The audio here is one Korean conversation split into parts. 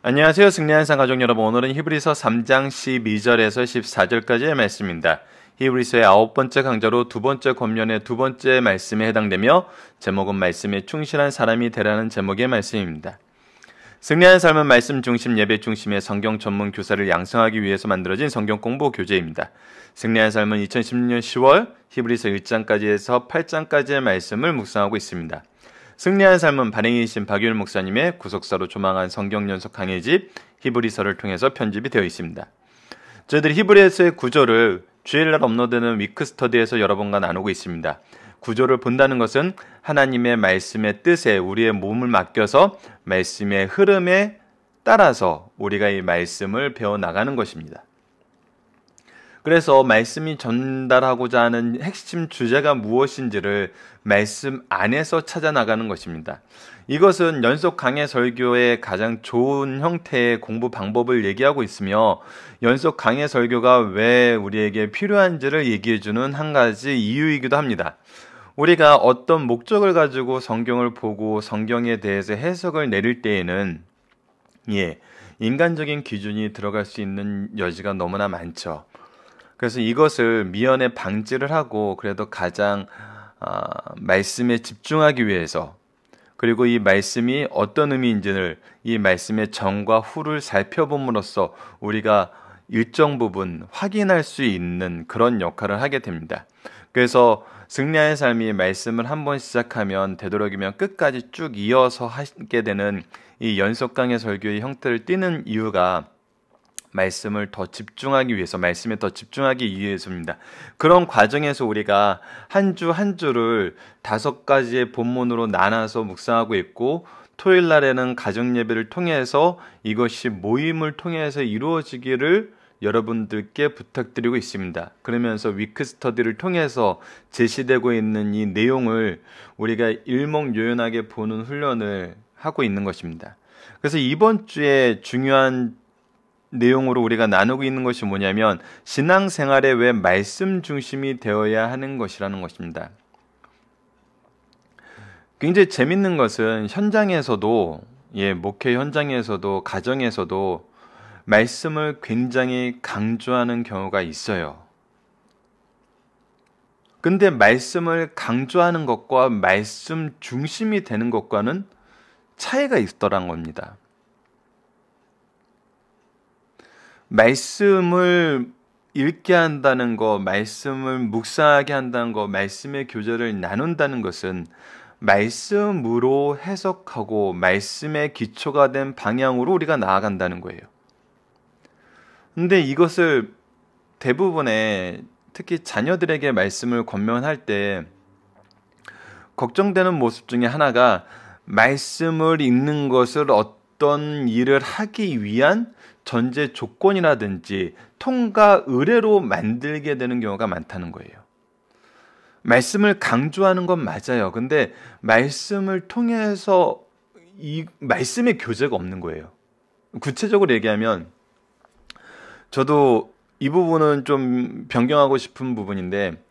안녕하세요. 승리한 상 가족 여러분. 오늘은 히브리서 3장 12절에서 14절까지의 말씀입니다. 히브리서의 9번째 강좌로 두 번째 권면의 두 번째 말씀에 해당되며 제목은 말씀에 충실한 사람이 되라는 제목의 말씀입니다. 승리한 삶은 말씀 중심 예배 중심의 성경 전문 교사를 양성하기 위해서 만들어진 성경 공부 교재입니다. 승리한 삶은 2016년 10월 히브리서 1장까지에서 8장까지의 말씀을 묵상하고 있습니다. 승리한 삶은 발행이신 박유일 목사님의 구속사로 조망한 성경 연속 강해집 히브리서를 통해서 편집이 되어 있습니다. 저희들이 히브리서의 구조를 주일날 업로드되는 위크스터디에서 여러 번간 나누고 있습니다. 구조를 본다는 것은 하나님의 말씀의 뜻에 우리의 몸을 맡겨서 말씀의 흐름에 따라서 우리가 이 말씀을 배워나가는 것입니다. 그래서 말씀이 전달하고자 하는 핵심 주제가 무엇인지를 말씀 안에서 찾아나가는 것입니다. 이것은 연속 강해 설교의 가장 좋은 형태의 공부 방법을 얘기하고 있으며 연속 강해 설교가 왜 우리에게 필요한지를 얘기해주는 한 가지 이유이기도 합니다. 우리가 어떤 목적을 가지고 성경을 보고 성경에 대해서 해석을 내릴 때에는 인간적인 기준이 들어갈 수 있는 여지가 너무나 많죠. 그래서 이것을 미연에 방지를 하고 그래도 가장 말씀에 집중하기 위해서 그리고 이 말씀이 어떤 의미인지를 이 말씀의 전과 후를 살펴봄으로써 우리가 일정 부분 확인할 수 있는 그런 역할을 하게 됩니다. 그래서 승리의 삶이 말씀을 한번 시작하면 되도록이면 끝까지 쭉 이어서 하게 되는 이 연속 강해 설교의 형태를 띠는 이유가 말씀을 더 집중하기 위해서, 말씀에 더 집중하기 위해서입니다. 그런 과정에서 우리가 한 주 한 주를 5가지의 본문으로 나눠서 묵상하고 있고 토요일 날에는 가정 예배를 통해서 이것이 모임을 통해서 이루어지기를 여러분들께 부탁드리고 있습니다. 그러면서 위크 스터디를 통해서 제시되고 있는 이 내용을 우리가 일목요연하게 보는 훈련을 하고 있는 것입니다. 그래서 이번 주에 중요한 내용으로 우리가 나누고 있는 것이 뭐냐면 신앙생활에 왜 말씀 중심이 되어야 하는 것이라는 것입니다. 굉장히 재밌는 것은 현장에서도 목회 현장에서도 가정에서도 말씀을 굉장히 강조하는 경우가 있어요. 근데 말씀을 강조하는 것과 말씀 중심이 되는 것과는 차이가 있더란 겁니다. 말씀을 읽게 한다는 것, 말씀을 묵상하게 한다는 것, 말씀의 교제를 나눈다는 것은 말씀으로 해석하고 말씀의 기초가 된 방향으로 우리가 나아간다는 거예요. 근데 이것을 대부분의 특히 자녀들에게 말씀을 권면할 때 걱정되는 모습 중에 하나가 말씀을 읽는 것을 어떤 일을 하기 위한 전제 조건이라든지 통과 의례로 만들게 되는 경우가 많다는 거예요. 말씀을 강조하는 건 맞아요. 근데 말씀을 통해서 이 말씀의 교제가 없는 거예요. 구체적으로 얘기하면 저도 이 부분은 좀 변경하고 싶은 부분인데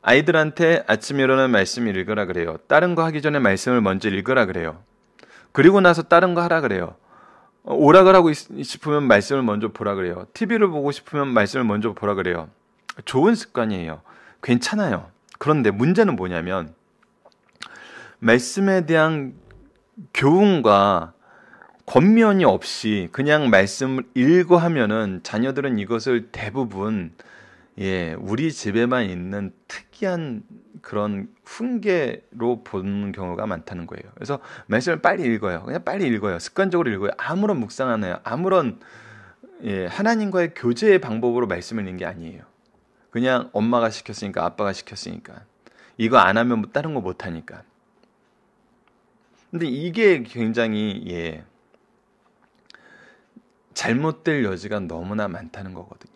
아이들한테 아침에 일어나면 말씀 읽으라 그래요. 다른 거 하기 전에 말씀을 먼저 읽으라 그래요. 그리고 나서 다른 거 하라 그래요. 오락을 하고 싶으면 말씀을 먼저 보라 그래요. TV를 보고 싶으면 말씀을 먼저 보라 그래요. 좋은 습관이에요. 괜찮아요. 그런데 문제는 뭐냐면 말씀에 대한 교훈과 권면이 없이 그냥 말씀을 읽고 하면은 자녀들은 이것을 대부분 우리 집에만 있는 특이한 그런 훈계로 보는 경우가 많다는 거예요. 그래서 말씀을 빨리 읽어요. 그냥 빨리 읽어요. 습관적으로 읽어요. 아무런 묵상 안 해요. 아무런 하나님과의 교제의 방법으로 말씀을 읽는 게 아니에요. 그냥 엄마가 시켰으니까, 아빠가 시켰으니까, 이거 안 하면 뭐 다른 거 못 하니까. 근데 이게 굉장히 잘못될 여지가 너무나 많다는 거거든요.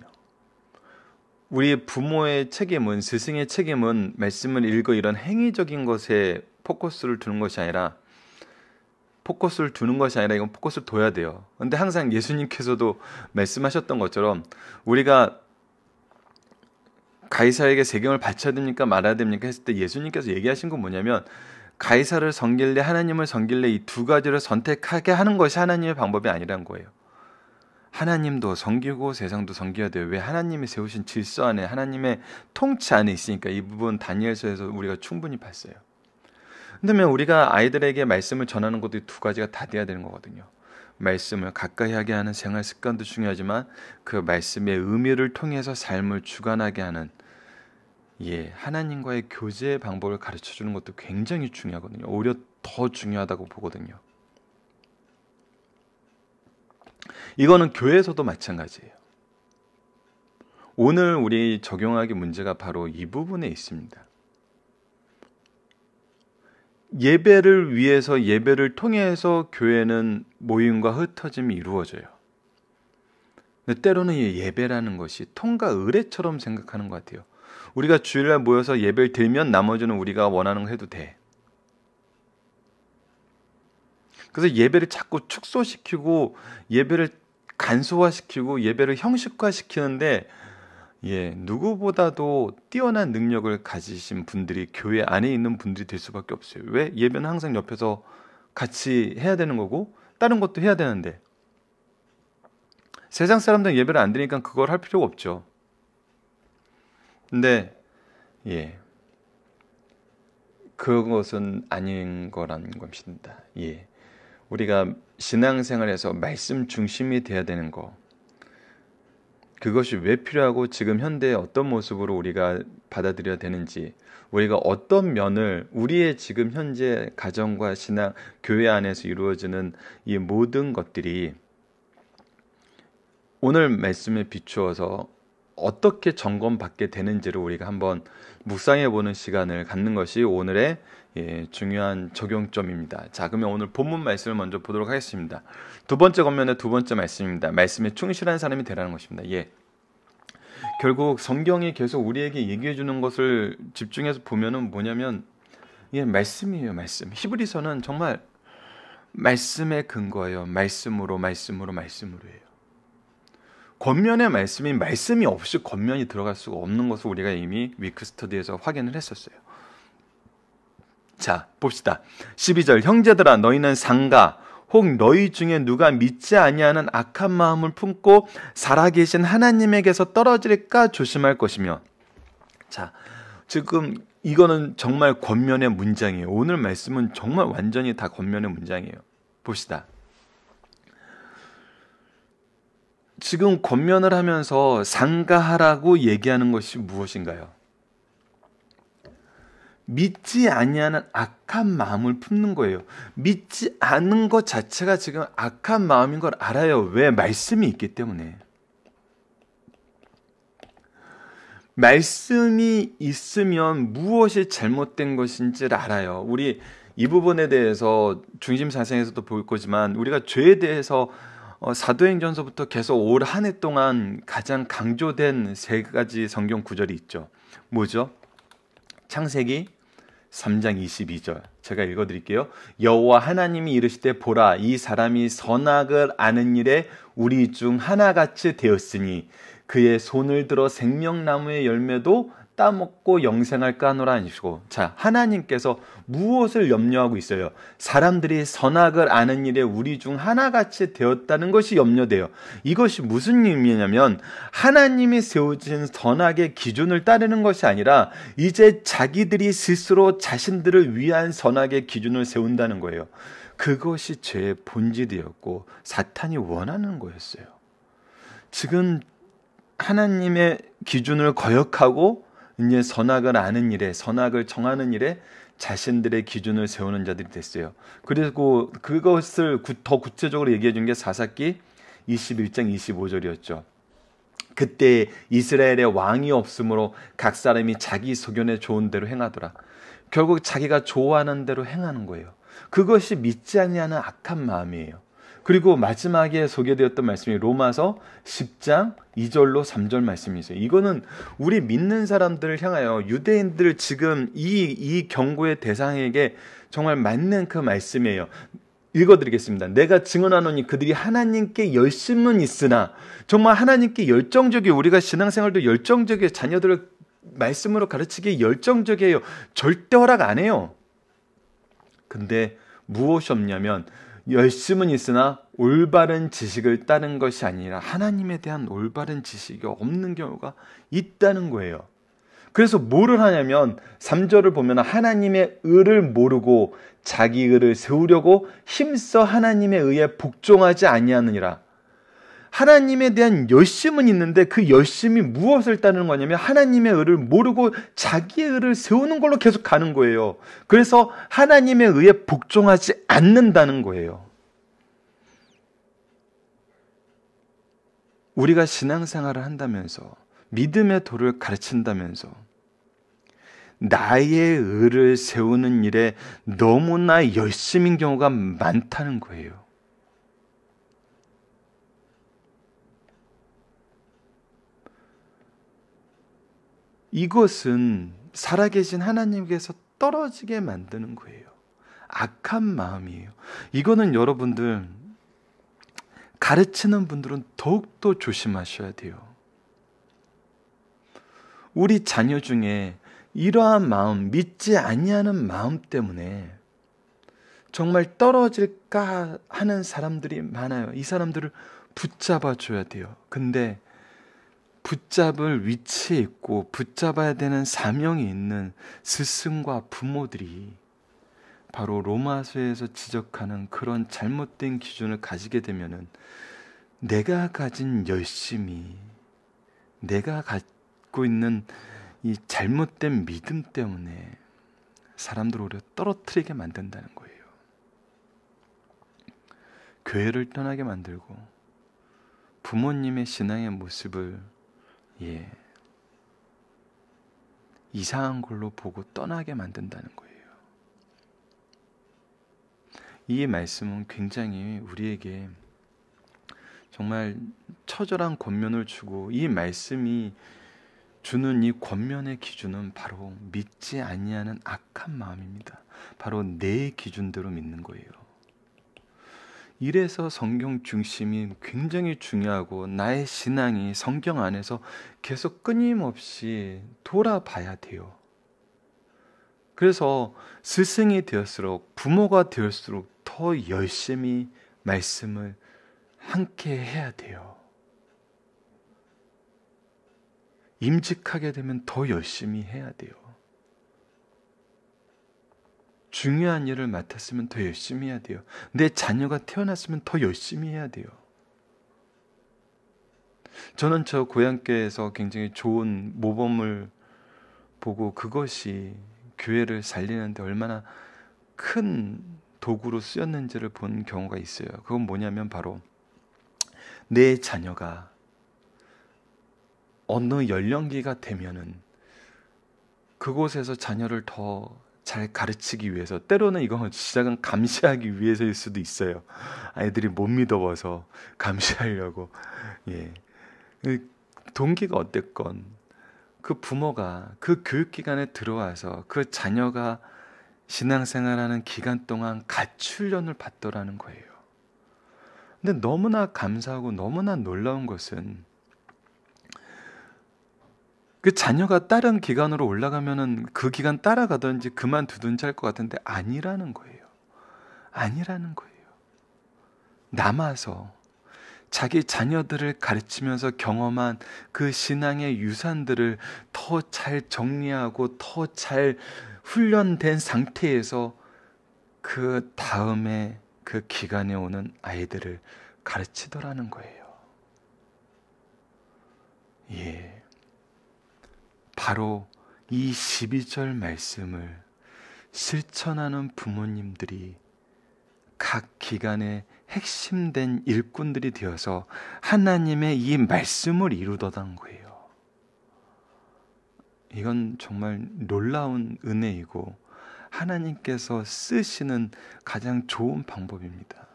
우리 부모의 책임은, 스승의 책임은 말씀을 읽어 이런 행위적인 것에 포커스를 두는 것이 아니라 이건 포커스를 둬야 돼요. 근데 항상 예수님께서도 말씀하셨던 것처럼 우리가 가이사에게 세경을 바쳐야 됩니까 말아야 됩니까 했을 때 예수님께서 얘기하신 건 뭐냐면 가이사를 섬길래 하나님을 섬길래 이 두 가지를 선택하게 하는 것이 하나님의 방법이 아니라는 거예요. 하나님도 섬기고 세상도 섬겨야 돼요. 왜? 하나님이 세우신 질서 안에, 하나님의 통치 안에 있으니까. 이 부분 다니엘서에서 우리가 충분히 봤어요. 그러면 우리가 아이들에게 말씀을 전하는 것도 두 가지가 다 돼야 되는 거거든요. 말씀을 가까이 하게 하는 생활 습관도 중요하지만 그 말씀의 의미를 통해서 삶을 주관하게 하는 하나님과의 교제의 방법을 가르쳐 주는 것도 굉장히 중요하거든요. 오히려 더 중요하다고 보거든요. 이거는 교회에서도 마찬가지예요. 오늘 우리 적용하기 문제가 바로 이 부분에 있습니다. 예배를 위해서, 예배를 통해서 교회는 모임과 흩어짐이 이루어져요. 근데 때로는 이 예배라는 것이 통과 의례처럼 생각하는 것 같아요. 우리가 주일날 모여서 예배를 드리면 나머지는 우리가 원하는 거 해도 돼. 그래서 예배를 자꾸 축소시키고 예배를 간소화시키고 예배를 형식화시키는데 누구보다도 뛰어난 능력을 가지신 분들이 교회 안에 있는 분들이 될 수밖에 없어요. 왜? 예배는 항상 옆에서 같이 해야 되는 거고 다른 것도 해야 되는데 세상 사람들은 예배를 안 드리니까 그걸 할 필요가 없죠. 근데 그것은 아닌 거라는 것입니다. 우리가 신앙생활에서 말씀 중심이 돼야 되는 거, 그것이 왜 필요하고 지금 현대에 어떤 모습으로 우리가 받아들여야 되는지, 우리가 어떤 면을 우리의 지금 현재 가정과 신앙, 교회 안에서 이루어지는 이 모든 것들이 오늘 말씀에 비추어서 어떻게 점검받게 되는지를 우리가 한번 묵상해보는 시간을 갖는 것이 오늘의 중요한 적용점입니다. 자, 그러면 오늘 본문 말씀을 먼저 보도록 하겠습니다. 두 번째 권면의 두 번째 말씀입니다. 말씀에 충실한 사람이 되라는 것입니다. 결국 성경이 계속 우리에게 얘기해 주는 것을 집중해서 보면은 뭐냐면 말씀이에요. 말씀. 히브리서는 정말 말씀의 근거예요. 말씀으로 해요. 권면의 말씀이 없이 권면이 들어갈 수가 없는 것을 우리가 이미 위크 스터디에서 확인을 했었어요. 자, 봅시다. 12절, 형제들아 너희는 상가 혹 너희 중에 누가 믿지 아니하는 악한 마음을 품고 살아계신 하나님에게서 떨어질까 조심할 것이며. 자, 지금 이거는 정말 권면의 문장이에요. 오늘 말씀은 정말 완전히 다 권면의 문장이에요. 봅시다. 지금 권면을 하면서 상가하라고 얘기하는 것이 무엇인가요? 믿지 아니하는 악한 마음을 품는 거예요. 믿지 않는 것 자체가 지금 악한 마음인 걸 알아요. 왜? 말씀이 있기 때문에. 말씀이 있으면 무엇이 잘못된 것인지를 알아요. 우리 이 부분에 대해서 중심사상에서도 볼 거지만 우리가 죄에 대해서 사도행전서부터 계속 올 한 해 동안 가장 강조된 세 가지 성경 구절이 있죠. 뭐죠? 창세기 3장 22절 제가 읽어드릴게요. 여호와 하나님이 이르시되 보라 이 사람이 선악을 아는 일에 우리 중 하나같이 되었으니 그의 손을 들어 생명나무의 열매도 따먹고 영생할까 하노라 하시고. 자, 하나님께서 무엇을 염려하고 있어요? 사람들이 선악을 아는 일에 우리 중 하나같이 되었다는 것이 염려돼요. 이것이 무슨 의미냐면 하나님이 세우신 선악의 기준을 따르는 것이 아니라 이제 자기들이 스스로 자신들을 위한 선악의 기준을 세운다는 거예요. 그것이 죄의 본질이었고 사탄이 원하는 거였어요. 지금 하나님의 기준을 거역하고 이제 선악을 아는 일에, 선악을 정하는 일에 자신들의 기준을 세우는 자들이 됐어요. 그리고 그것을 더 구체적으로 얘기해 준 게 사사기 21장 25절이었죠. 그때 이스라엘의 왕이 없으므로 각 사람이 자기 소견에 좋은 대로 행하더라. 결국 자기가 좋아하는 대로 행하는 거예요. 그것이 믿지 아니하는 악한 마음이에요. 그리고 마지막에 소개되었던 말씀이 로마서 10장 2절로 3절 말씀이 있어요. 이거는 우리 믿는 사람들을 향하여 유대인들 지금 이 경고의 대상에게 정말 맞는 그 말씀이에요. 읽어드리겠습니다. 내가 증언하노니 그들이 하나님께 열심은 있으나 정말 하나님께 열정적이에요. 우리가 신앙생활도 열정적이에요. 자녀들을 말씀으로 가르치기에 열정적이에요. 절대 허락 안 해요. 근데 무엇이 없냐면 열심은 있으나 올바른 지식을 따른 것이 아니라 하나님에 대한 올바른 지식이 없는 경우가 있다는 거예요. 그래서 뭐를 하냐면 3절을 보면 하나님의 의를 모르고 자기 의를 세우려고 힘써 하나님의 의에 복종하지 아니하느니라. 하나님에 대한 열심은 있는데 그 열심이 무엇을 따르는 거냐면 하나님의 의를 모르고 자기의 의를 세우는 걸로 계속 가는 거예요. 그래서 하나님의 의에 복종하지 않는다는 거예요. 우리가 신앙생활을 한다면서 믿음의 도를 가르친다면서 나의 의를 세우는 일에 너무나 열심인 경우가 많다는 거예요. 이것은 살아계신 하나님께서 떨어지게 만드는 거예요. 악한 마음이에요. 이거는 여러분들 가르치는 분들은 더욱더 조심하셔야 돼요. 우리 자녀 중에 이러한 마음, 믿지 아니하는 마음 때문에 정말 떨어질까 하는 사람들이 많아요. 이 사람들을 붙잡아 줘야 돼요. 근데 붙잡을 위치에 있고 붙잡아야 되는 사명이 있는 스승과 부모들이 바로 로마서에서 지적하는 그런 잘못된 기준을 가지게 되면은 내가 가진 열심이, 내가 갖고 있는 이 잘못된 믿음 때문에 사람들을 오히려 떨어뜨리게 만든다는 거예요. 교회를 떠나게 만들고 부모님의 신앙의 모습을 이상한 걸로 보고 떠나게 만든다는 거예요. 이 말씀은 굉장히 우리에게 정말 처절한 권면을 주고 이 말씀이 주는 이 권면의 기준은 바로 믿지 아니하는 악한 마음입니다. 바로 내 기준대로 믿는 거예요. 이래서 성경 중심이 굉장히 중요하고 나의 신앙이 성경 안에서 계속 끊임없이 돌아봐야 돼요. 그래서 스승이 되었을수록 부모가 되었을수록 더 열심히 말씀을 함께 해야 돼요. 임직하게 되면 더 열심히 해야 돼요. 중요한 일을 맡았으면 더 열심히 해야 돼요. 내 자녀가 태어났으면 더 열심히 해야 돼요. 저는 저 고향교회에서 굉장히 좋은 모범을 보고 그것이 교회를 살리는데 얼마나 큰 도구로 쓰였는지를 본 경우가 있어요. 그건 뭐냐면 바로 내 자녀가 어느 연령기가 되면은 그곳에서 자녀를 더 잘 가르치기 위해서, 때로는 이건 시작은 감시하기 위해서일 수도 있어요. 아이들이 못 믿어봐서 감시하려고. 동기가 어땠건 그 부모가 그 교육기관에 들어와서 그 자녀가 신앙생활하는 기간 동안 가출련을 받더라는 거예요. 근데 너무나 감사하고 너무나 놀라운 것은 그 자녀가 다른 기관으로 올라가면은 그 기간 따라가든지 그만두든지 할 것 같은데 아니라는 거예요. 아니라는 거예요. 남아서 자기 자녀들을 가르치면서 경험한 그 신앙의 유산들을 더 잘 정리하고 더 잘 훈련된 상태에서 그 다음에 그 기간에 오는 아이들을 가르치더라는 거예요. 바로 이 12절 말씀을 실천하는 부모님들이 각 기간에 핵심된 일꾼들이 되어서 하나님의 이 말씀을 이루더란 거예요. 이건 정말 놀라운 은혜이고 하나님께서 쓰시는 가장 좋은 방법입니다.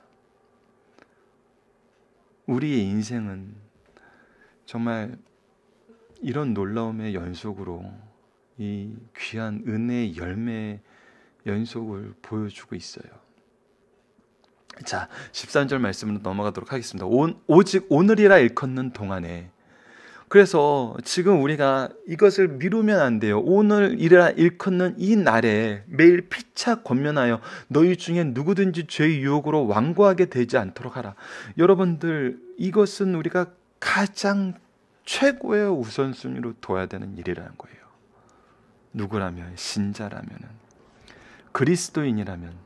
우리의 인생은 정말 이런 놀라움의 연속으로 이 귀한 은혜의 열매의 연속을 보여주고 있어요. 자, 13절 말씀으로 넘어가도록 하겠습니다. 오직 오늘이라 일컫는 동안에 그래서 지금 우리가 이것을 미루면 안 돼요. 오늘 일컫는 이 날에 매일 피차 권면하여 너희 중에 누구든지 죄의 유혹으로 완고하게 되지 않도록 하라. 여러분들, 이것은 우리가 가장 최고의 우선순위로 둬야 되는 일이라는 거예요. 누구라면, 신자라면, 그리스도인이라면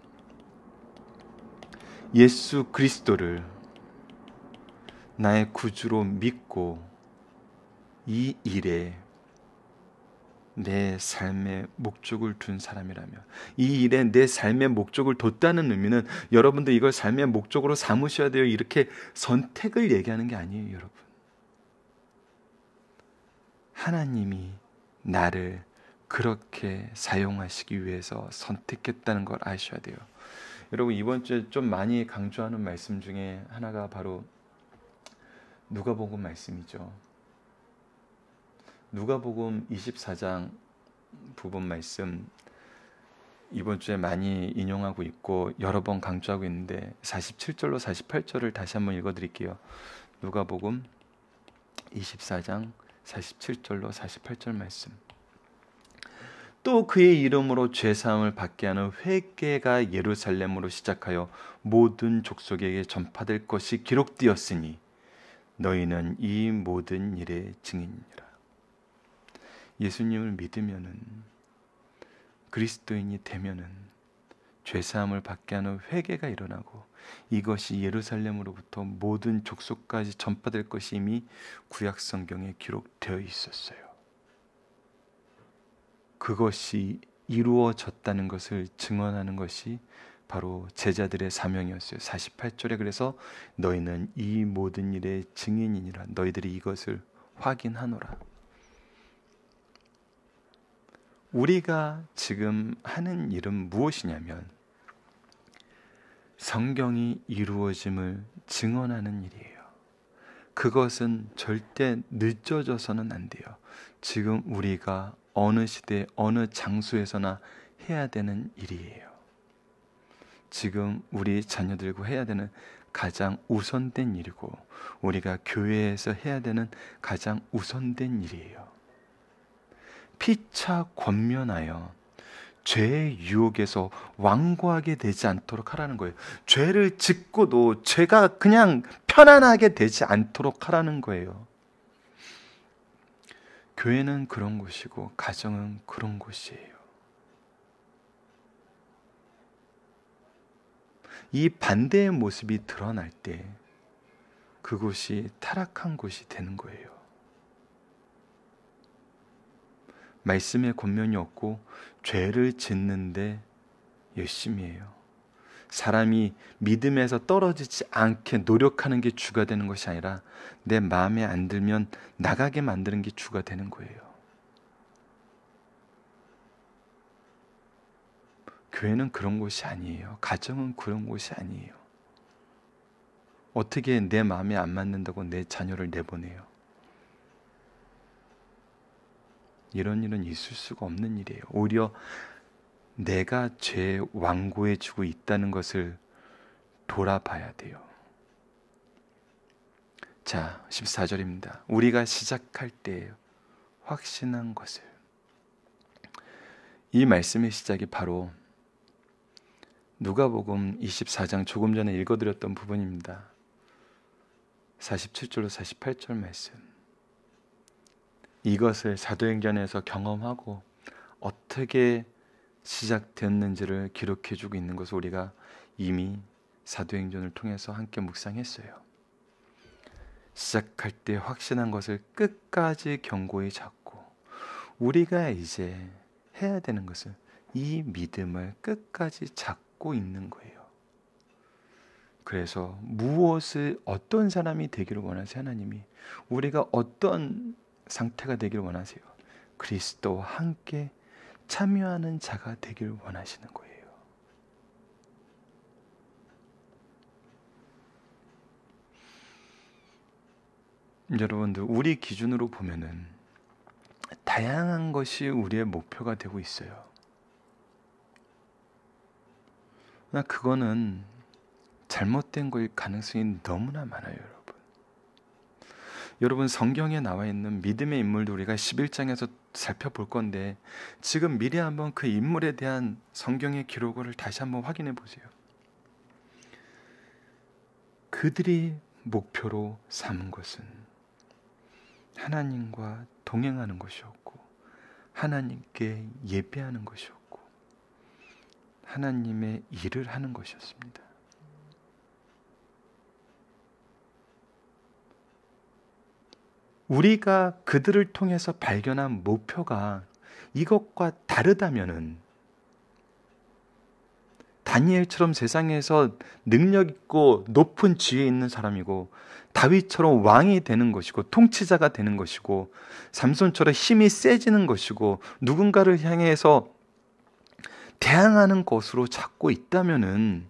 예수 그리스도를 나의 구주로 믿고 이 일에 내 삶의 목적을 둔 사람이라면, 이 일에 내 삶의 목적을 뒀다는 의미는 여러분들 이걸 삶의 목적으로 삼으셔야 돼요. 이렇게 선택을 얘기하는 게 아니에요, 여러분. 하나님이 나를 그렇게 사용하시기 위해서 선택했다는 걸 아셔야 돼요. 여러분, 이번 주에 좀 많이 강조하는 말씀 중에 하나가 바로 누가복음 말씀이죠. 누가복음 24장 부분 말씀, 이번 주에 많이 인용하고 있고 여러 번 강조하고 있는데 47절로 48절을 다시 한번 읽어드릴게요. 누가복음 24장 47절로 48절 말씀. 또 그의 이름으로 죄사함을 받게 하는 회개가 예루살렘으로 시작하여 모든 족속에게 전파될 것이 기록되었으니 너희는 이 모든 일의 증인이라. 예수님을 믿으면은, 그리스도인이 되면은 죄사함을 받게 하는 회개가 일어나고 이것이 예루살렘으로부터 모든 족속까지 전파될 것이 이미 구약 성경에 기록되어 있었어요. 그것이 이루어졌다는 것을 증언하는 것이 바로 제자들의 사명이었어요. 48절에 그래서 너희는 이 모든 일의 증인이니라. 너희들이 이것을 확인하노라. 우리가 지금 하는 일은 무엇이냐면 성경이 이루어짐을 증언하는 일이에요. 그것은 절대 늦어져서는 안 돼요. 지금 우리가 어느 시대, 어느 장소에서나 해야 되는 일이에요. 지금 우리 자녀들과 해야 되는 가장 우선된 일이고 우리가 교회에서 해야 되는 가장 우선된 일이에요. 피차 권면하여 죄의 유혹에서 완고하게 되지 않도록 하라는 거예요. 죄를 짓고도 죄가 그냥 편안하게 되지 않도록 하라는 거예요. 교회는 그런 곳이고 가정은 그런 곳이에요. 이 반대의 모습이 드러날 때 그곳이 타락한 곳이 되는 거예요. 말씀의 권면이 없고 죄를 짓는데 열심히 해요. 사람이 믿음에서 떨어지지 않게 노력하는 게 주가 되는 것이 아니라 내 마음에 안 들면 나가게 만드는 게 주가 되는 거예요. 교회는 그런 곳이 아니에요. 가정은 그런 곳이 아니에요. 어떻게 내 마음에 안 맞는다고 내 자녀를 내보내요? 이런 일은 있을 수가 없는 일이에요. 오히려 내가 죄에 완고해지고 있다는 것을 돌아봐야 돼요. 자, 14절입니다. 우리가 시작할 때 확신한 것을. 이 말씀의 시작이 바로 누가복음 24장 조금 전에 읽어드렸던 부분입니다. 47절로 48절 말씀. 이것을 사도행전에서 경험하고 어떻게 시작되었는지를 기록해주고 있는 것을 우리가 이미 사도행전을 통해서 함께 묵상했어요. 시작할 때 확신한 것을 끝까지 견고히 잡고 우리가 이제 해야 되는 것은 이 믿음을 끝까지 잡고 있는 거예요. 그래서 무엇을 어떤 사람이 되기를 원하세요? 하나님이 우리가 어떤 상태가 되기를 원하세요? 그리스도와 함께 참여하는 자가 되기를 원하시는 거예요. 여러분들, 우리 기준으로 보면은 다양한 것이 우리의 목표가 되고 있어요. 그러나 그거는 잘못된 거일 가능성이 너무나 많아요, 여러분. 여러분, 성경에 나와 있는 믿음의 인물도 우리가 11장에서 살펴볼 건데 지금 미리 한번 그 인물에 대한 성경의 기록을 다시 한번 확인해 보세요. 그들이 목표로 삼은 것은 하나님과 동행하는 것이었고 하나님께 예배하는 것이었고 하나님의 일을 하는 것이었습니다. 우리가 그들을 통해서 발견한 목표가 이것과 다르다면은 다니엘처럼 세상에서 능력 있고 높은 지위에 있는 사람이고 다윗처럼 왕이 되는 것이고 통치자가 되는 것이고 삼손처럼 힘이 세지는 것이고 누군가를 향해서 대항하는 것으로 찾고 있다면은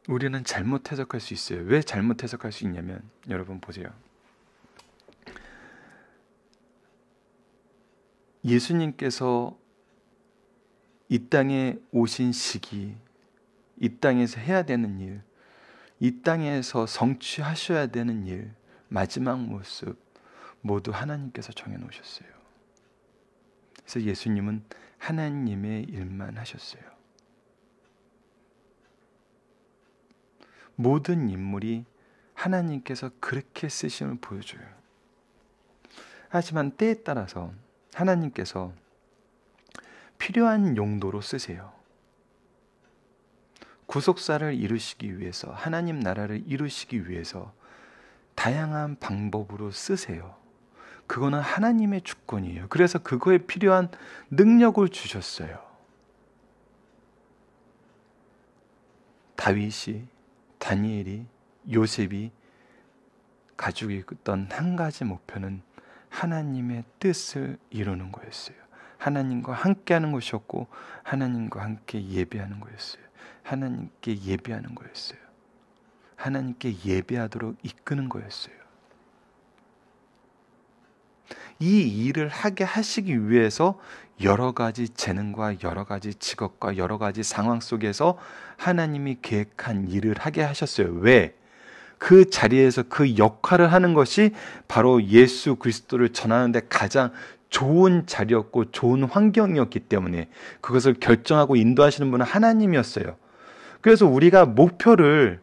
우리는 잘못 해석할 수 있어요. 왜 잘못 해석할 수 있냐면 여러분 보세요. 예수님께서 이 땅에 오신 시기, 이 땅에서 해야 되는 일, 이 땅에서 성취하셔야 되는 일, 마지막 모습 모두 하나님께서 정해놓으셨어요. 그래서 예수님은 하나님의 일만 하셨어요. 모든 인물이 하나님께서 그렇게 쓰심을 보여줘요. 하지만 때에 따라서 하나님께서 필요한 용도로 쓰세요. 구속사를 이루시기 위해서, 하나님 나라를 이루시기 위해서 다양한 방법으로 쓰세요. 그거는 하나님의 주권이에요. 그래서 그거에 필요한 능력을 주셨어요. 다윗이, 다니엘이, 요셉이 가지고 있던 한 가지 목표는 하나님의 뜻을 이루는 거였어요. 하나님과 함께하는 것이었고 하나님과 함께 예배하는 거였어요. 하나님께 예배하는 거였어요. 하나님께 예배하도록 이끄는 거였어요. 이 일을 하게 하시기 위해서 여러 가지 재능과 여러 가지 직업과 여러 가지 상황 속에서 하나님이 계획한 일을 하게 하셨어요. 왜? 그 자리에서 그 역할을 하는 것이 바로 예수 그리스도를 전하는 데 가장 좋은 자리였고 좋은 환경이었기 때문에 그것을 결정하고 인도하시는 분은 하나님이었어요. 그래서 우리가 목표를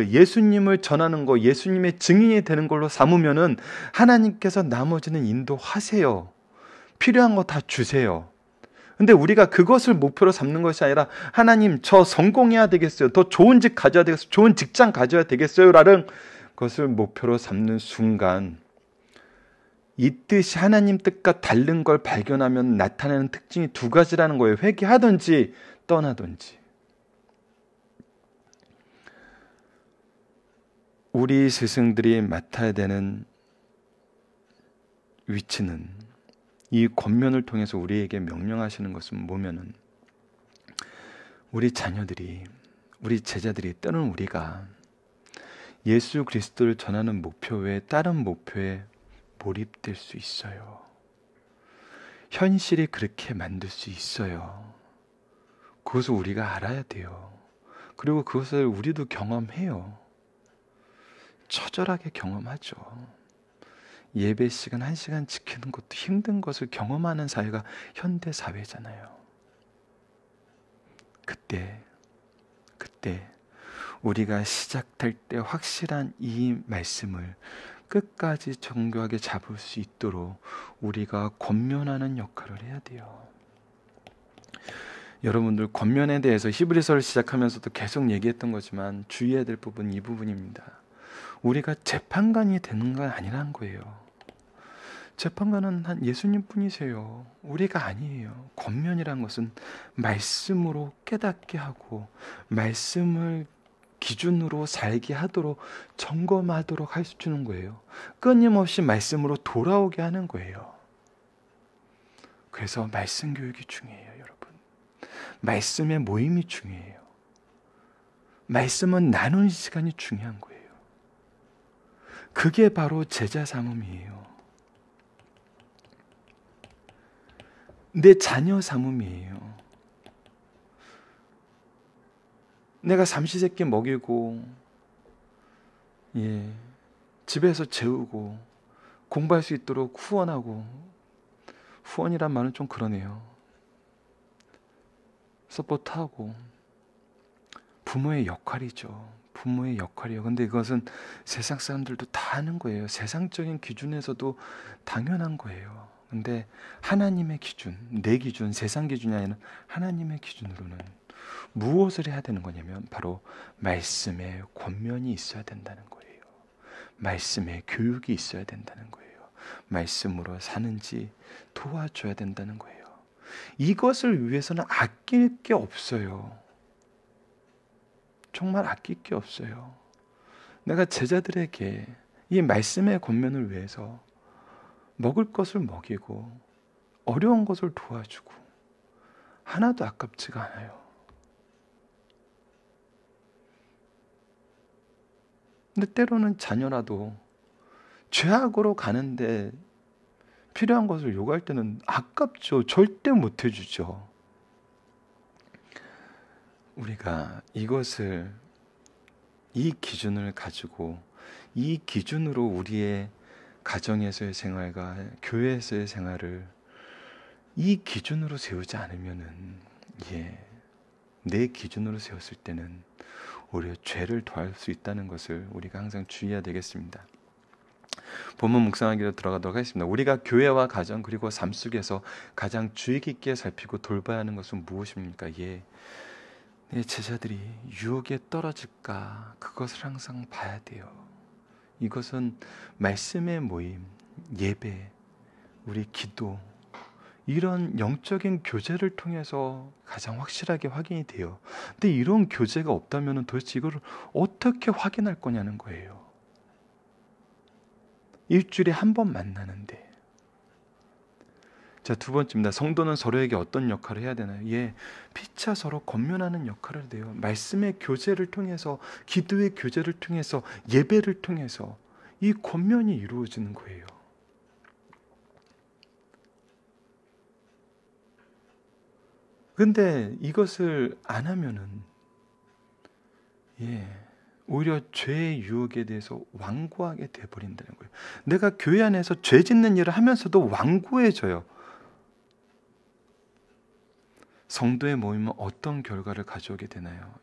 예수님을 전하는 거, 예수님의 증인이 되는 걸로 삼으면은 하나님께서 나머지는 인도하세요. 필요한 거 다 주세요. 근데 우리가 그것을 목표로 삼는 것이 아니라 하나님 저 성공해야 되겠어요. 더 좋은 집 가져야 되겠어요. 좋은 직장 가져야 되겠어요. 라는 것을 목표로 삼는 순간 이 뜻이 하나님 뜻과 다른 걸 발견하면 나타나는 특징이 두 가지라는 거예요. 회개하든지 떠나든지. 우리 스승들이 맡아야 되는 위치는 이 권면을 통해서 우리에게 명령하시는 것은 뭐냐면 우리 자녀들이, 우리 제자들이, 때로는 우리가 예수 그리스도를 전하는 목표 외에 다른 목표에 몰입될 수 있어요. 현실이 그렇게 만들 수 있어요. 그것을 우리가 알아야 돼요. 그리고 그것을 우리도 경험해요. 처절하게 경험하죠. 예배 시간 1시간 지키는 것도 힘든 것을 경험하는 사회가 현대 사회잖아요. 그때 우리가 시작할 때 확실한 이 말씀을 끝까지 정교하게 잡을 수 있도록 우리가 권면하는 역할을 해야 돼요. 여러분들 권면에 대해서 히브리서를 시작하면서도 계속 얘기했던 거지만 주의해야 될 부분은 이 부분입니다. 우리가 재판관이 되는 건 아니라는 거예요. 재판관은 한 예수님 뿐이세요. 우리가 아니에요. 권면이란 것은 말씀으로 깨닫게 하고 말씀을 기준으로 살게 하도록 점검하도록 할 수 주는 거예요. 끊임없이 말씀으로 돌아오게 하는 거예요. 그래서 말씀 교육이 중요해요, 여러분. 말씀의 모임이 중요해요. 말씀은 나누는 시간이 중요한 거예요. 그게 바로 제자 삼음이에요. 내 자녀 삼음이에요. 내가 삼시세끼 먹이고 집에서 재우고 공부할 수 있도록 후원하고, 후원이란 말은 좀 그러네요. 서포트하고, 부모의 역할이죠. 부모의 역할이요. 근데 이것은 세상 사람들도 다 하는 거예요. 세상적인 기준에서도 당연한 거예요. 근데 하나님의 기준, 내 기준, 세상 기준이 아니라 하나님의 기준으로는 무엇을 해야 되는 거냐면 바로 말씀의 권면이 있어야 된다는 거예요. 말씀의 교육이 있어야 된다는 거예요. 말씀으로 사는지 도와줘야 된다는 거예요. 이것을 위해서는 아낄 게 없어요. 정말 아낄 게 없어요. 내가 제자들에게 이 말씀의 권면을 위해서 먹을 것을 먹이고 어려운 것을 도와주고 하나도 아깝지가 않아요. 근데 때로는 자녀라도 죄악으로 가는데 필요한 것을 요구할 때는 아깝죠. 절대 못 해주죠. 우리가 이것을, 이 기준을 가지고 이 기준으로 우리의 가정에서의 생활과 교회에서의 생활을 이 기준으로 세우지 않으면은, 내 기준으로 세웠을 때는 오히려 죄를 더할 수 있다는 것을 우리가 항상 주의해야 되겠습니다. 본문 묵상하기로 들어가도록 하겠습니다. 우리가 교회와 가정 그리고 삶 속에서 가장 주의 깊게 살피고 돌봐야 하는 것은 무엇입니까? 내 제자들이 유혹에 떨어질까, 그것을 항상 봐야 돼요. 이것은 말씀의 모임, 예배, 우리 기도, 이런 영적인 교제를 통해서 가장 확실하게 확인이 돼요. 근데 이런 교제가 없다면 도대체 이걸 어떻게 확인할 거냐는 거예요. 일주일에 한 번 만나는데. 자, 두 번째입니다. 성도는 서로에게 어떤 역할을 해야 되나요? 피차 서로 권면하는 역할을 해요. 말씀의 교제를 통해서, 기도의 교제를 통해서, 예배를 통해서 이 권면이 이루어지는 거예요. 근데 이것을 안 하면은 오히려 죄의 유혹에 대해서 완고하게 돼버린다는 거예요. 내가 교회 안에서 죄 짓는 일을 하면서도 완고해져요. 성도의 모임은 어떤 결과를 가져오게 되나요?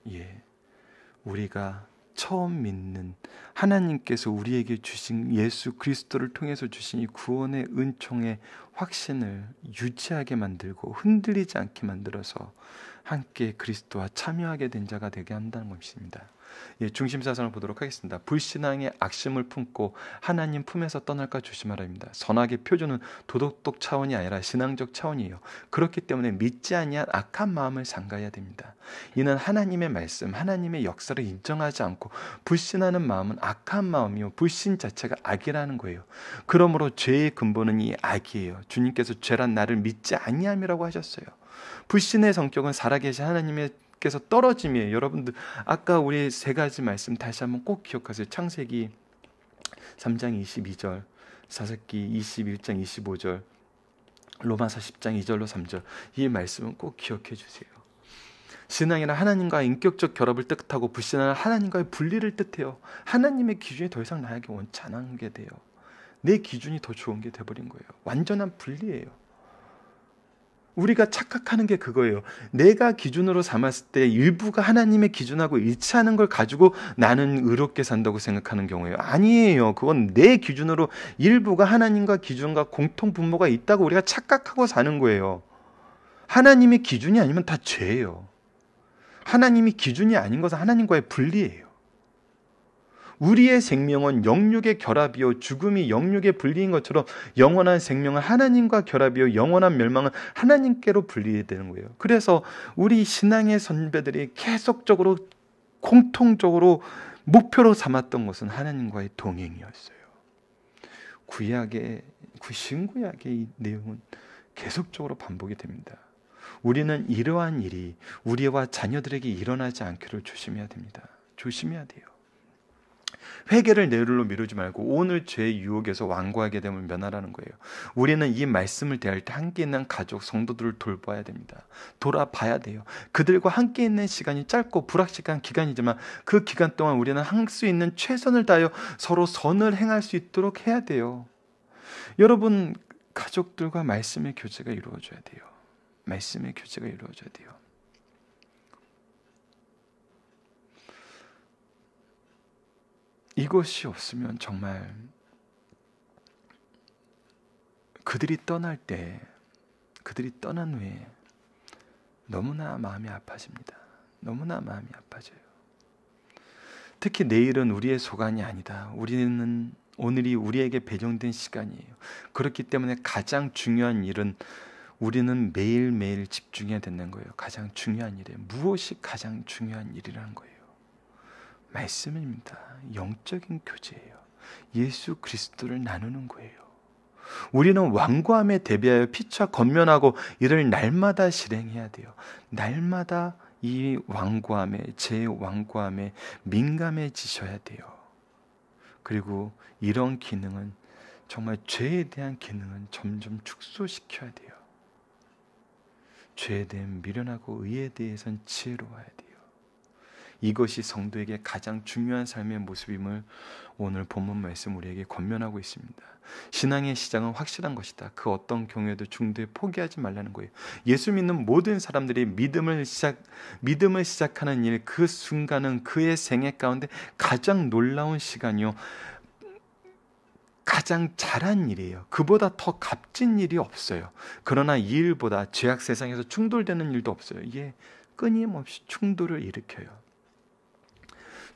우리가 처음 믿는 하나님께서 우리에게 주신 예수 그리스도를 통해서 주신 이 구원의 은총의 확신을 유지하게 만들고 흔들리지 않게 만들어서 함께 그리스도와 참여하게 된 자가 되게 한다는 것입니다. 중심사상을 보도록 하겠습니다. 불신앙의 악심을 품고 하나님 품에서 떠날까 조심하라입니다. 선악의 표준은 도덕적 차원이 아니라 신앙적 차원이에요. 그렇기 때문에 믿지 아니한 악한 마음을 삼가야 됩니다. 이는 하나님의 말씀, 하나님의 역사를 인정하지 않고 불신하는 마음은 악한 마음이요, 불신 자체가 악이라는 거예요. 그러므로 죄의 근본은 이 악이에요. 주님께서 죄란 나를 믿지 아니함이라고 하셨어요. 불신의 성격은 살아계신 하나님께서 떨어짐이에요. 여러분들 아까 우리 세 가지 말씀 다시 한번 꼭 기억하세요. 창세기 3장 22절, 사사기 21장 25절, 로마서 10장 2절로 3절, 이 말씀은 꼭 기억해 주세요. 신앙이란 하나님과 인격적 결합을 뜻하고 불신앙은 하나님과의 분리를 뜻해요. 하나님의 기준이 더 이상 나에게 원치 않은 게 돼요. 내 기준이 더 좋은 게 돼버린 거예요. 완전한 분리예요. 우리가 착각하는 게 그거예요. 내가 기준으로 삼았을 때 일부가 하나님의 기준하고 일치하는 걸 가지고 나는 의롭게 산다고 생각하는 경우예요. 아니에요. 그건 내 기준으로 일부가 하나님과 기준과 공통 분모가 있다고 우리가 착각하고 사는 거예요. 하나님의 기준이 아니면 다 죄예요. 하나님이 기준이 아닌 것은 하나님과의 분리예요. 우리의 생명은 영육의 결합이요, 죽음이 영육의 분리인 것처럼 영원한 생명은 하나님과 결합이요, 영원한 멸망은 하나님께로 분리되는 거예요. 그래서 우리 신앙의 선배들이 계속적으로 공통적으로 목표로 삼았던 것은 하나님과의 동행이었어요. 신구약의 이 내용은 계속적으로 반복이 됩니다. 우리는 이러한 일이 우리와 자녀들에게 일어나지 않기를 조심해야 됩니다. 조심해야 돼요. 회개를 내일로 미루지 말고 오늘 죄의 유혹에서 완고하게 됨을 면하라는 거예요. 우리는 이 말씀을 대할 때 함께 있는 가족, 성도들을 돌봐야 됩니다. 돌아봐야 돼요. 그들과 함께 있는 시간이 짧고 불확실한 기간이지만 그 기간 동안 우리는 할 수 있는 최선을 다하여 서로 선을 행할 수 있도록 해야 돼요. 여러분, 가족들과 말씀의 교제가 이루어져야 돼요. 말씀의 교제가 이루어져야 돼요. 이것이 없으면 정말 그들이 떠날 때, 그들이 떠난 후에 너무나 마음이 아파집니다. 너무나 마음이 아파져요. 특히 내일은 우리의 소관이 아니다. 오늘이 우리에게 배정된 시간이에요. 그렇기 때문에 가장 중요한 일은 우리는 매일매일 집중해야 되는 거예요. 가장 중요한 일에 무엇이 가장 중요한 일이라는 거예요. 말씀입니다. 영적인 교제예요. 예수 그리스도를 나누는 거예요. 우리는 완고함에 대비하여 피차 권면하고 이를 날마다 실행해야 돼요. 날마다 이 완고함에, 제 완고함에 민감해지셔야 돼요. 그리고 이런 기능은 정말 죄에 대한 기능은 점점 축소시켜야 돼요. 죄에 대한 미련하고 의에 대해서는 지혜로워야 돼요. 이것이 성도에게 가장 중요한 삶의 모습임을 오늘 본문 말씀 우리에게 권면하고 있습니다. 신앙의 시작은 확실한 것이다. 그 어떤 경우에도 중도에 포기하지 말라는 거예요. 예수 믿는 모든 사람들이 믿음을 시작하는 일, 그 순간은 그의 생애 가운데 가장 놀라운 시간이요, 가장 잘한 일이에요. 그보다 더 값진 일이 없어요. 그러나 이 일보다 죄악 세상에서 충돌되는 일도 없어요. 이게 끊임없이 충돌을 일으켜요.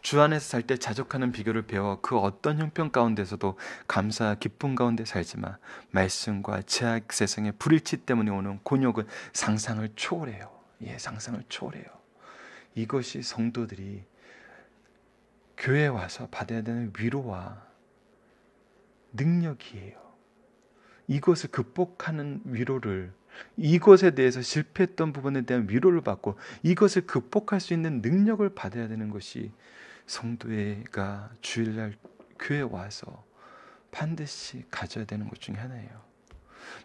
주 안에서 살 때 자족하는 비결을 배워 그 어떤 형편 가운데서도 감사, 기쁨 가운데 살지만 말씀과 죄악 세상의 불일치 때문에 오는 곤욕은 상상을 초월해요. 상상을 초월해요. 이것이 성도들이 교회에 와서 받아야 되는 위로와 능력이에요. 이것을 극복하는 위로를, 이것에 대해서 실패했던 부분에 대한 위로를 받고 이것을 극복할 수 있는 능력을 받아야 되는 것이 성도가 주일날 교회에 와서 반드시 가져야 되는 것 중에 하나예요.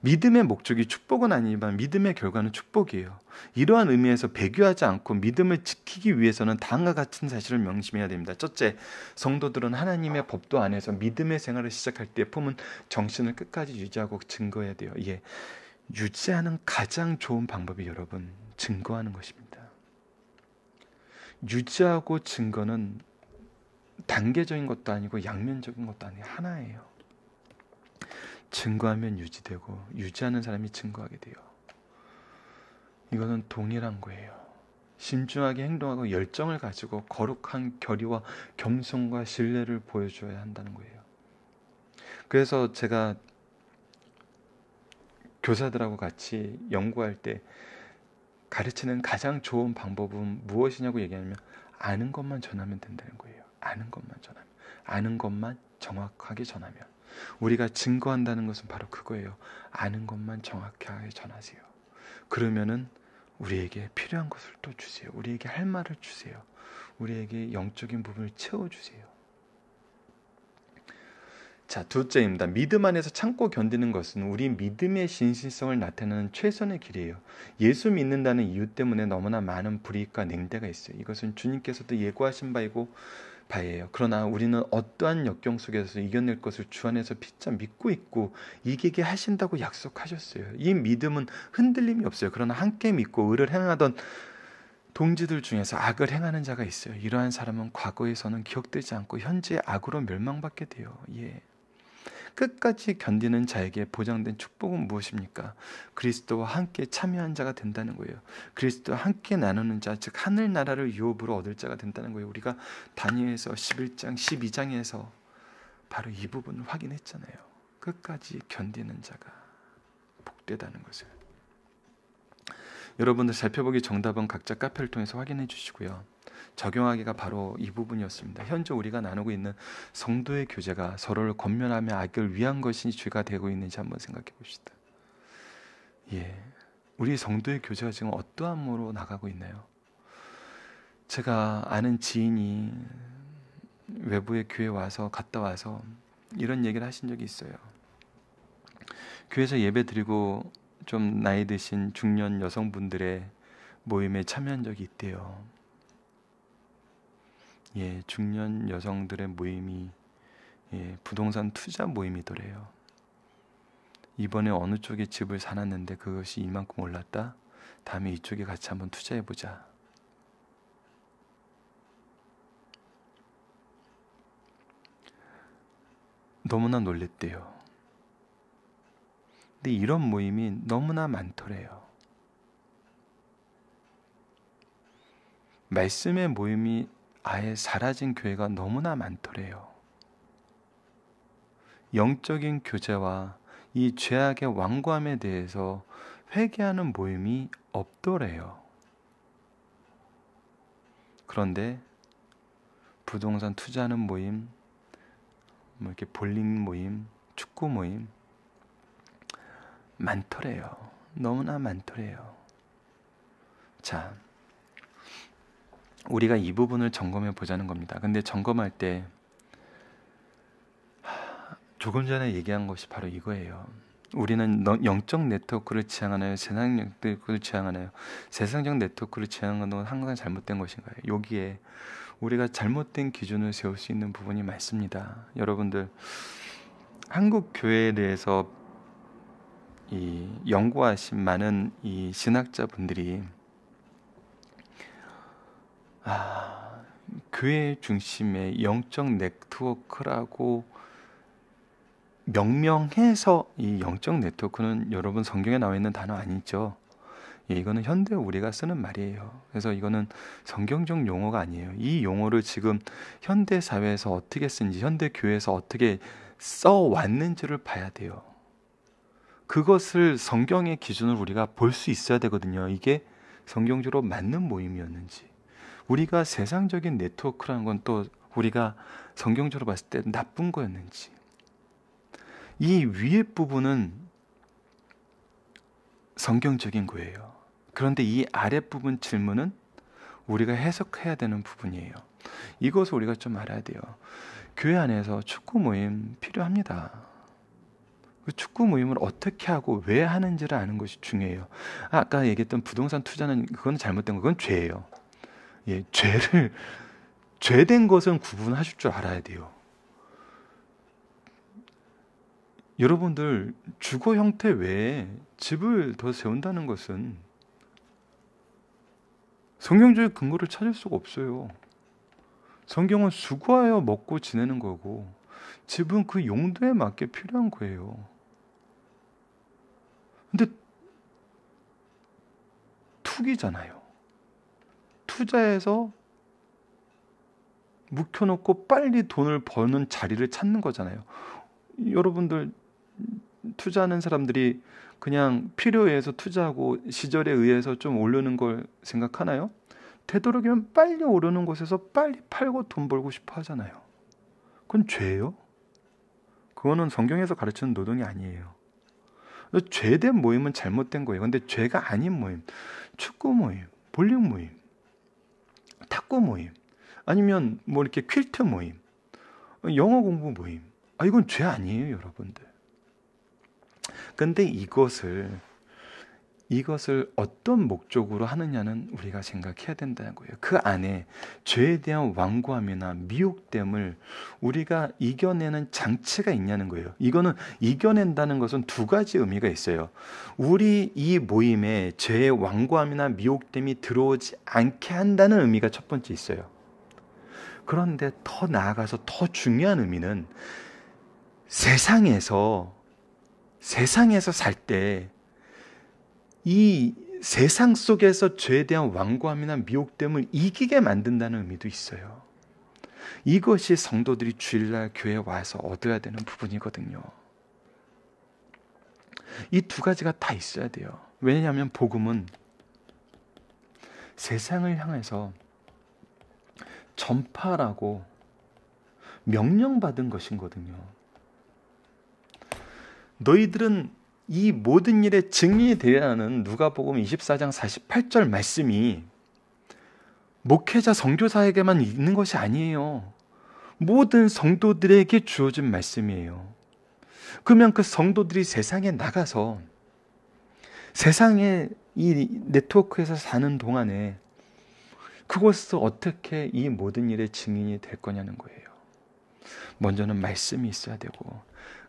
믿음의 목적이 축복은 아니지만 믿음의 결과는 축복이에요. 이러한 의미에서 배교하지 않고 믿음을 지키기 위해서는 다음과 같은 사실을 명심해야 됩니다. 첫째, 성도들은 하나님의 법도 안에서 믿음의 생활을 시작할 때 품은 정신을 끝까지 유지하고 증거해야 돼요. 유지하는 가장 좋은 방법이 여러분, 증거하는 것입니다. 유지하고 증거는 단계적인 것도 아니고 양면적인 것도 아니고 하나예요. 증거하면 유지되고 유지하는 사람이 증거하게 돼요. 이거는 동일한 거예요. 신중하게 행동하고 열정을 가지고 거룩한 결의와 겸손과 신뢰를 보여줘야 한다는 거예요. 그래서 제가 교사들하고 같이 연구할 때 가르치는 가장 좋은 방법은 무엇이냐고 얘기하면 아는 것만 전하면 된다는 거예요. 아는 것만 전하면, 아는 것만 정확하게 전하면. 우리가 증거한다는 것은 바로 그거예요. 아는 것만 정확하게 전하세요. 그러면은 우리에게 필요한 것을 또 주세요. 우리에게 할 말을 주세요. 우리에게 영적인 부분을 채워주세요. 자, 둘째입니다. 믿음 안에서 참고 견디는 것은 우리 믿음의 신실성을 나타내는 최선의 길이에요. 예수 믿는다는 이유 때문에 너무나 많은 불이익과 냉대가 있어요. 이것은 주님께서도 예고하신 바예요. 그러나 우리는 어떠한 역경 속에서 이겨낼 것을 주 안에서 피차 믿고 있고 이기게 하신다고 약속하셨어요. 이 믿음은 흔들림이 없어요. 그러나 함께 믿고 의를 행하던 동지들 중에서 악을 행하는 자가 있어요. 이러한 사람은 과거에서는 기억되지 않고 현재 악으로 멸망받게 돼요. 끝까지 견디는 자에게 보장된 축복은 무엇입니까? 그리스도와 함께 참여한 자가 된다는 거예요. 그리스도와 함께 나누는 자, 즉 하늘나라를 유업으로 얻을 자가 된다는 거예요. 우리가 다니엘서 11장, 12장에서 바로 이 부분을 확인했잖아요. 끝까지 견디는 자가 복되다는 것을. 여러분들 살펴보기 정답은 각자 카페를 통해서 확인해 주시고요. 적용하기가 바로 이 부분이었습니다. 현재 우리가 나누고 있는 성도의 교제가 서로를 권면하며 악을 위한 것이 죄가 되고 있는지 한번 생각해 봅시다. 우리 성도의 교제가 지금 어떠함으로 나가고 있나요? 제가 아는 지인이 외부의 교회 와서 갔다 와서 이런 얘기를 하신 적이 있어요. 교회에서 예배 드리고 좀 나이 드신 중년 여성분들의 모임에 참여한 적이 있대요. 중년 여성들의 모임이 부동산 투자 모임이더래요. 이번에 어느 쪽에 집을 사놨는데 그것이 이만큼 올랐다. 다음에 이쪽에 같이 한번 투자해보자. 너무나 놀랬대요. 근데 이런 모임이 너무나 많더래요. 말씀의 모임이 아예 사라진 교회가 너무나 많더래요. 영적인 교제와 이 죄악의 완고함에 대해서 회개하는 모임이 없더래요. 그런데 부동산 투자하는 모임, 이렇게 볼링 모임, 축구 모임 많더래요. 너무나 많더래요. 자, 우리가 이 부분을 점검해 보자는 겁니다. 근데 점검할 때 조금 전에 얘기한 것이 바로 이거예요. 우리는 영적 네트워크를 지향하나요? 세상 네트워크를 지향하나요? 세상적 네트워크를 지향하는 건 항상 잘못된 것인가요? 여기에 우리가 잘못된 기준을 세울 수 있는 부분이 많습니다. 여러분들, 한국 교회에 대해서 이 연구하신 많은 이 신학자분들이 교회 중심의 영적 네트워크라고 명명해서, 이 영적 네트워크는 여러분 성경에 나와 있는 단어 아니죠? 이거는 현대 우리가 쓰는 말이에요. 그래서 이거는 성경적 용어가 아니에요. 이 용어를 지금 현대 사회에서 어떻게 쓴지, 현대 교회에서 어떻게 써왔는지를 봐야 돼요. 그것을 성경의 기준으로 우리가 볼 수 있어야 되거든요. 이게 성경적으로 맞는 모임이었는지. 우리가 세상적인 네트워크라는 건 또 우리가 성경적으로 봤을 때 나쁜 거였는지. 이 위에 부분은 성경적인 거예요. 그런데 이 아랫부분 질문은 우리가 해석해야 되는 부분이에요. 이것을 우리가 좀 알아야 돼요. 교회 안에서 축구 모임 필요합니다. 그 축구 모임을 어떻게 하고 왜 하는지를 아는 것이 중요해요. 아까 얘기했던 부동산 투자는 그건 잘못된 거, 그건 죄예요. 죄된 것은 구분하실 줄 알아야 돼요. 여러분들, 주거 형태 외에 집을 더 세운다는 것은 성경적인 근거를 찾을 수가 없어요. 성경은 수고하여 먹고 지내는 거고, 집은 그 용도에 맞게 필요한 거예요. 근데 투기잖아요. 투자해서 묵혀놓고 빨리 돈을 버는 자리를 찾는 거잖아요. 여러분들, 투자하는 사람들이 그냥 필요에 의해서 투자하고 시절에 의해서 좀 오르는 걸 생각하나요? 되도록이면 빨리 오르는 곳에서 빨리 팔고 돈 벌고 싶어 하잖아요. 그건 죄예요? 그거는 성경에서 가르치는 노동이 아니에요. 죄된 모임은 잘못된 거예요. 근데 죄가 아닌 모임, 축구 모임, 볼링 모임, 탁구 모임, 아니면 뭐 이렇게 퀼트 모임, 영어 공부 모임, 이건 죄 아니에요, 여러분들. 근데 이것을 어떤 목적으로 하느냐는 우리가 생각해야 된다는 거예요. 그 안에 죄에 대한 완고함이나 미혹됨을 우리가 이겨내는 장치가 있냐는 거예요. 이거는 이겨낸다는 것은 두 가지 의미가 있어요. 우리 이 모임에 죄의 완고함이나 미혹됨이 들어오지 않게 한다는 의미가 첫 번째 있어요. 그런데 더 나아가서 더 중요한 의미는 세상에서 살 때 이 세상 속에서 죄에 대한 완고함이나 미혹됨을 이기게 만든다는 의미도 있어요. 이것이 성도들이 주일날 교회에 와서 얻어야 되는 부분이거든요. 이 두 가지가 다 있어야 돼요. 왜냐하면 복음은 세상을 향해서 전파라고 명령받은 것이거든요. 너희들은 이 모든 일의 증인이 되어야 하는 누가복음 24장 48절 말씀이 목회자 선교사에게만 있는 것이 아니에요. 모든 성도들에게 주어진 말씀이에요. 그러면 그 성도들이 세상에 나가서 세상에 이 네트워크에서 사는 동안에 그곳에서 어떻게 이 모든 일의 증인이 될 거냐는 거예요. 먼저는 말씀이 있어야 되고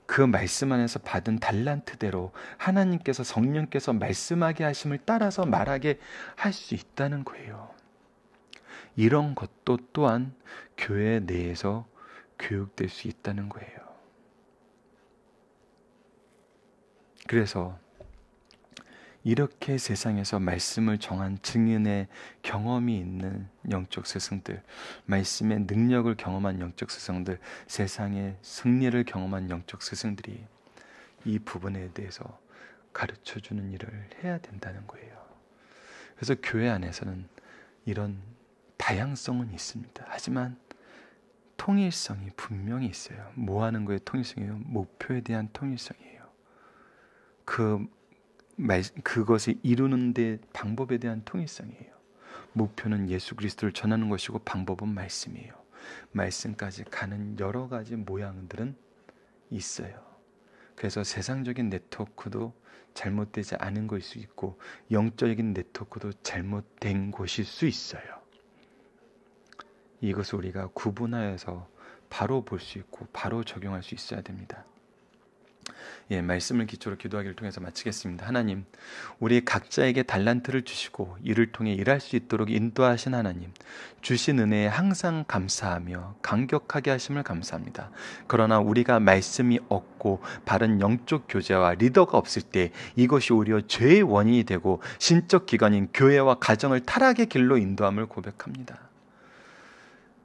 그 말씀 안에서 받은 달란트대로 하나님께서 성령께서 말씀하게 하심을 따라서 말하게 할 수 있다는 거예요. 이런 것도 또한 교회 내에서 교육될 수 있다는 거예요. 그래서 이렇게 세상에서 말씀을 정한 증인의 경험이 있는 영적 스승들, 말씀의 능력을 경험한 영적 스승들, 세상의 승리를 경험한 영적 스승들이 이 부분에 대해서 가르쳐주는 일을 해야 된다는 거예요. 그래서 교회 안에서는 이런 다양성은 있습니다. 하지만 통일성이 분명히 있어요. 뭐 하는 거에 통일성이에요? 목표에 대한 통일성이에요. 그것을 이루는 데 방법에 대한 통일성이에요. 목표는 예수 그리스도를 전하는 것이고 방법은 말씀이에요. 말씀까지 가는 여러 가지 모양들은 있어요. 그래서 세상적인 네트워크도 잘못되지 않은 것일 수 있고 영적인 네트워크도 잘못된 것일 수 있어요. 이것을 우리가 구분하여서 바로 볼 수 있고 바로 적용할 수 있어야 됩니다. 말씀을 기초로 기도하기를 통해서 마치겠습니다. 하나님, 우리 각자에게 달란트를 주시고 이를 통해 일할 수 있도록 인도하신 하나님, 주신 은혜에 항상 감사하며 감격하게 하심을 감사합니다. 그러나 우리가 말씀이 없고 바른 영적 교제와 리더가 없을 때 이것이 오히려 죄의 원인이 되고 신적 기관인 교회와 가정을 타락의 길로 인도함을 고백합니다.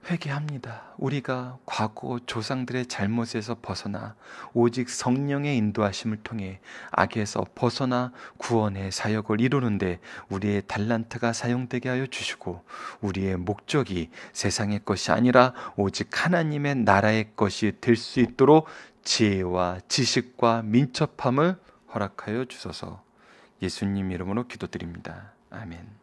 회개합니다. 우리가 과거 조상들의 잘못에서 벗어나 오직 성령의 인도하심을 통해 악에서 벗어나 구원의 사역을 이루는데 우리의 달란트가 사용되게 하여 주시고 우리의 목적이 세상의 것이 아니라 오직 하나님의 나라의 것이 될 수 있도록 지혜와 지식과 민첩함을 허락하여 주소서. 예수님 이름으로 기도드립니다. 아멘.